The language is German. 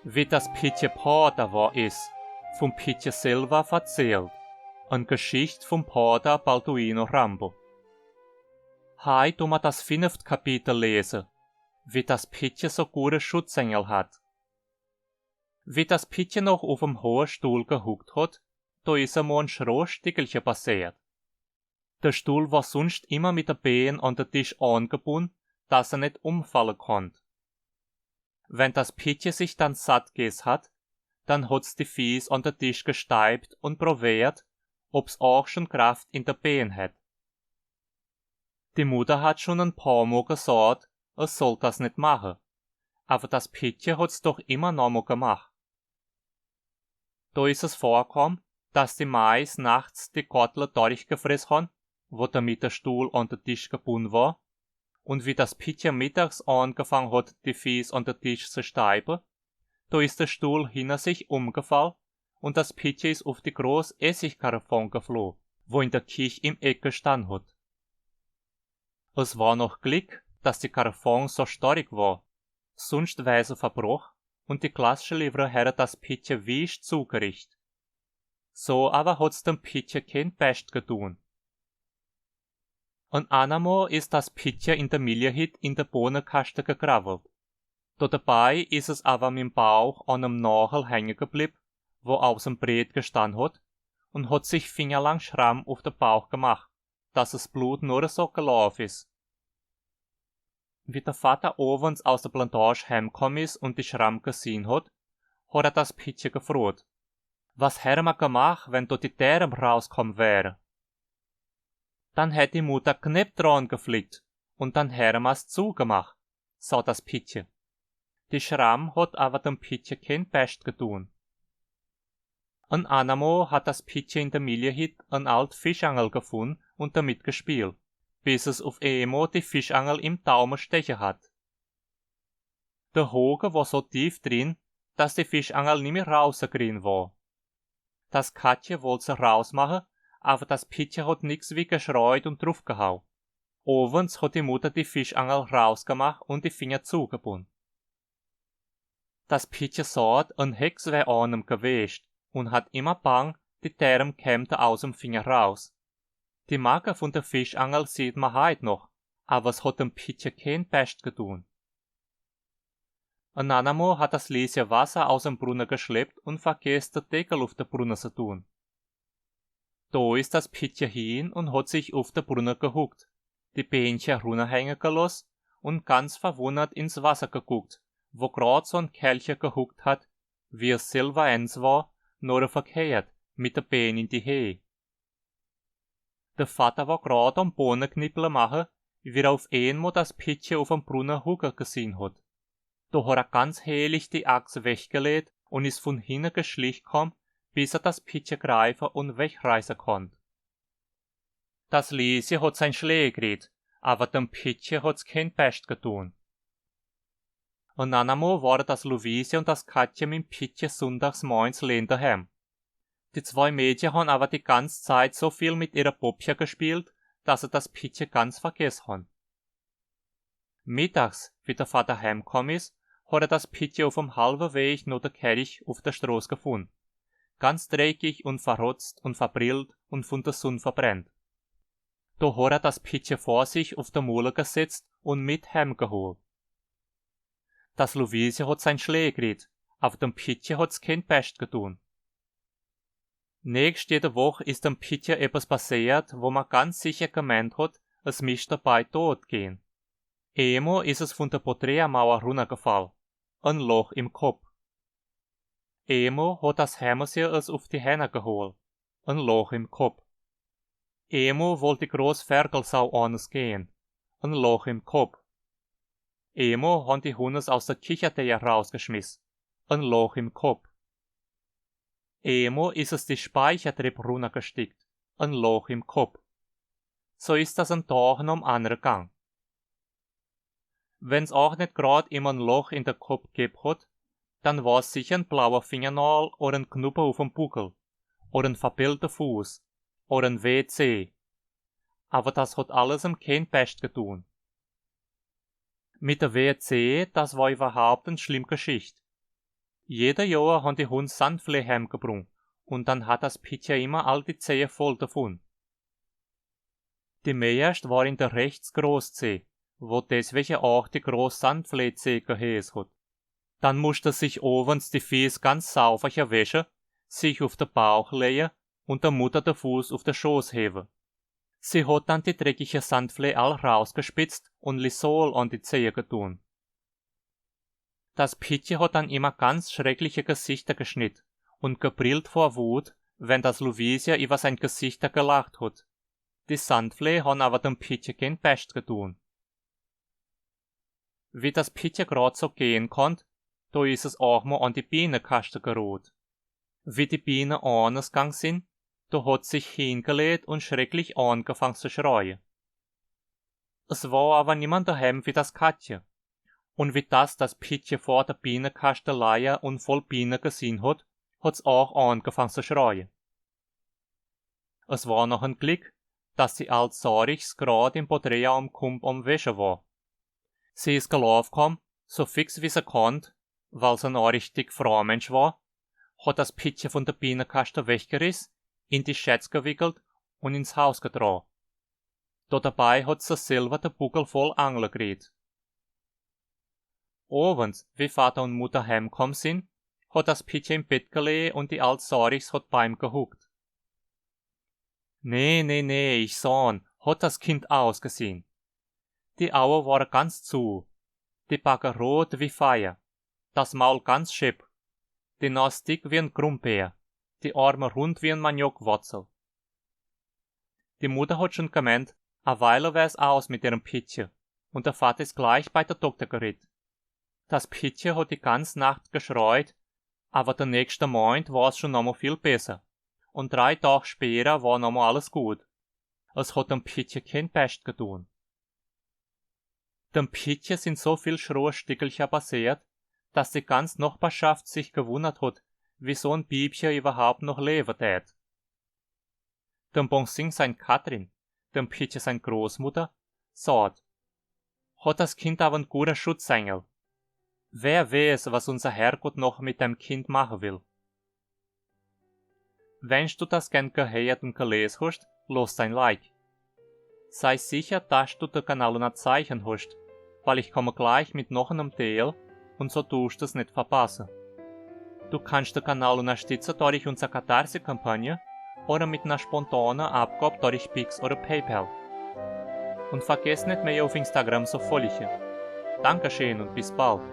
Wie das Pitje Pater war ist, vom Pitje selber erzählt, eine Geschichte vom Pater Balduino Rambo. Heute tun wir das 5. Kapitel lesen, wie das Pitje so gute Schutzengel hat. Wie das Pitje noch auf dem hohen Stuhl gehuckt hat, da ist einmal ein Schrostickelchen passiert. Der Stuhl war sonst immer mit der Beinen an den Tisch angebunden, dass er nicht umfallen konnte. Wenn das Pitje sich dann satt gegessen hat, dann hat's die Fies an den Tisch gesteibt und probiert, ob's auch schon Kraft in der Beinen hat. Die Mutter hat schon ein paar Mal gesagt, es soll das nicht machen, aber das Pitje hat's doch immer noch mal gemacht. Da ist es vorgekommen, dass die Mais nachts die Kottel durchgefressen haben, wo damit der Stuhl an den Tisch gebunden war, und wie das Pitje mittags angefangen hat, die Fies an den Tisch zu steiben, da ist der Stuhl hinter sich umgefallen und das Pitje ist auf die große Essigkarafon geflogen, wo in der Küche im Ecke stand hat. Es war noch Glück, dass die Karafon so stark war, sonst wäre sie verbrochen und die Glasschliefer hätte das Pitje wiesch zugerichtet. So aber hat's dem Pitje kein Best getun. Und einmal ist das Pitje in der Milchhütte in der Bohnenkaste gegravelt. Da dabei ist es aber mit dem Bauch an einem Nagel hängen geblieben, wo aus dem Brett gestanden hat, und hat sich fingerlang Schramm auf den Bauch gemacht, dass das Blut nur so gelaufen ist. Wie der Vater abends aus der Plantage heimgekommen ist und die Schramm gesehen hat er das Pitje gefragt. Was hätte man gemacht, wenn dort die Därme rauskommen wäre? Dann hätte die Mutter Knepp dran geflickt und dann hätte man's zugemacht, sagt das Pitje. Die Schramm hat aber dem Pitje kein Best getun. Ein andermal hat das Pitje in der Milchhütte ein alt Fischangel gefunden und damit gespielt, bis es auf einmal die Fischangel im Daumen stechen hat. Der Haken war so tief drin, dass die Fischangel nicht mehr rausgerissen war. Das Katje wollte sie rausmachen, aber das Pitje hat nix wie geschreit und draufgehauen. Abends hat die Mutter die Fischangel rausgemacht und die Finger zugebunden. Das Pitje sagt, ein Hex wär an ihm gewesen und hat immer bang, die Därme kämte aus dem Finger raus. Die Macke von der Fischangel sieht man heut noch, aber es hat dem Pitje kein Best getun. Ein andermal hat das Lieschen Wasser aus dem Brunnen geschleppt und vergesst den Deckel auf der Brunnen zu tun. Da ist das Pitje hin und hat sich auf der Brunnen gehuckt, die Bähnchen runterhängen gelassen und ganz verwundert ins Wasser geguckt, wo grad so ein Kerlchen gehuckt hat, wie es selber eins war, nur verkehrt, mit der Bein in die Höhe. Der Vater war grad am Bohnenknippeln machen, wie er auf einmal das Pitje auf dem Brunnen hucken gesehen hat. Da hat er ganz heilig die Axt weggelegt und ist von hinten geschlichen gekommen, bis er das Pitje greifen und wegreißen konnte. Das Lieschen hat sein Schläg geredet, aber dem Pitje hat's kein Best getun. Und einmal waren das Luise und das Katje mit dem Pitje sonntags morgens allein daheim. Die zwei Mädchen haben aber die ganze Zeit so viel mit ihrer Puppchen gespielt, dass sie das Pitje ganz vergessen haben. Mittags, wie der Vater heimgekommen ist, hat er das Pitje auf dem halben Weg noch der Kelch auf der Straße gefunden. Ganz dreckig und verrotzt und verbrillt und von der Sonne verbrennt. Da hat er das Pitje vor sich auf der Mule gesetzt und mit heimgeholt. Das Luise hat sein Schläg geredet, aber dem Pitje hat's kein Best getun. Nächst jede Woche ist dem Pitje etwas passiert, wo man ganz sicher gemeint hat, es müsste dabei tot gehen. Einmal ist es von der Porträtmauer runtergefallen, ein Loch im Kopf. Einmal hat das Hämmerchen es auf die Hände geholt, ein Loch im Kopf. Einmal wollte die große Ferkelsau an es gehen, ein Loch im Kopf. Einmal haben die Hunde es aus der Kicherdeihe rausgeschmissen, ein Loch im Kopf. Einmal ist es die Speichertreppe runtergestickt, ein Loch im Kopf. So ist das ein Tag am anderen Gang. Wenn's auch nicht grad immer ein Loch in der Kopf gegeben hat, dann war's sicher ein blauer Fingernagel oder ein Knubbel auf dem Buckel, oder ein verbellter Fuß, oder ein WC. Aber das hat alles ihm kein Best getun. Mit der WC, das war überhaupt eine schlimme Geschichte. Jeder Jahr haben die Hund Sandflee heimgebracht und dann hat das Pitja immer all die Zehe voll davon. Die meiste war in der Rechtsgroßzee, wo deswegen auch die groß Sandflee-Zee geheißen hat. Dann musste sich ovens die Fies ganz sauber waschen, sich auf den Bauch legen und der Mutter den Fuß auf den Schoß heben. Sie hat dann die dreckige Sandflee all rausgespitzt und Lysol an die Zehe getun. Das Pitje hat dann immer ganz schreckliche Gesichter geschnitten und gebrillt vor Wut, wenn das Louisia über sein Gesichter gelacht hat. Die Sandflee haben aber dem Pitje kein Best getun. Wie das Pitje grad so gehen konnt, da ist es auch mal an die Bienenkaste gerot. Wie die Bienen angegangen sind, da hat sich hingelegt und schrecklich angefangen zu schreien. Es war aber niemand daheim wie das Katje. Und wie das Pitje vor der Bienenkaste leier und voll Bienen gesehen hat, hat's auch angefangen zu schreien. Es war noch ein Glück, dass sie als Sarichs grad im Podrea am Kump am Wäsche war. Sie ist gelaufen, so fix wie sie konnt, weil sie ein richtig Fraumensch war, hat das Pitje von der Bienenkaste weggerissen, in die Schätz gewickelt und ins Haus getragen. Da dabei hat sie selber den Buckel voll Angel geredet. Abends, wie Vater und Mutter heimgekommen sind, hat das Pitje im Bett gelegen und die alte Sarichs hat bei ihm gehuckt. Nee, ich sah'n, hat das Kind ausgesehen. Die Augen waren ganz zu, die Backe rot wie Feuer, das Maul ganz schepp, die Nase dick wie ein Grumpeer, die Arme rund wie ein Maniokwurzel. Die Mutter hat schon gemeint, a Weile wär's aus mit ihrem Pitje, und der Vater ist gleich bei der Doktor geritten. Das Pitje hat die ganze Nacht geschreit, aber der nächste Morgen war's schon nochmal viel besser. Und 3 Tage später war nochmal alles gut. Es hat dem Pitje kein Pest getun. Dem Pitje sind so viel schrohe Stickelchen passiert, dass die ganze Nachbarschaft sich gewundert hat, wie so ein Biebchen überhaupt noch leben tät. Dem Bonsing sein Katrin, dem Pitje sein Großmutter, sagt, hat das Kind aber ein guter Schutzengel. Wer weiß, was unser Herrgott noch mit dem Kind machen will. Wenn du das gern gehört und gelesen hast, lass dein Like. Sei sicher, dass du den Kanal ein Zeichen hast, weil ich komme gleich mit noch einem Teil und so tust du es nicht verpassen. Du kannst den Kanal unterstützen durch unsere Katharse-Kampagne oder mit einer spontanen Abgabe durch Pix oder PayPal. Und vergiss nicht mehr auf Instagram zu folgen. Dankeschön und bis bald.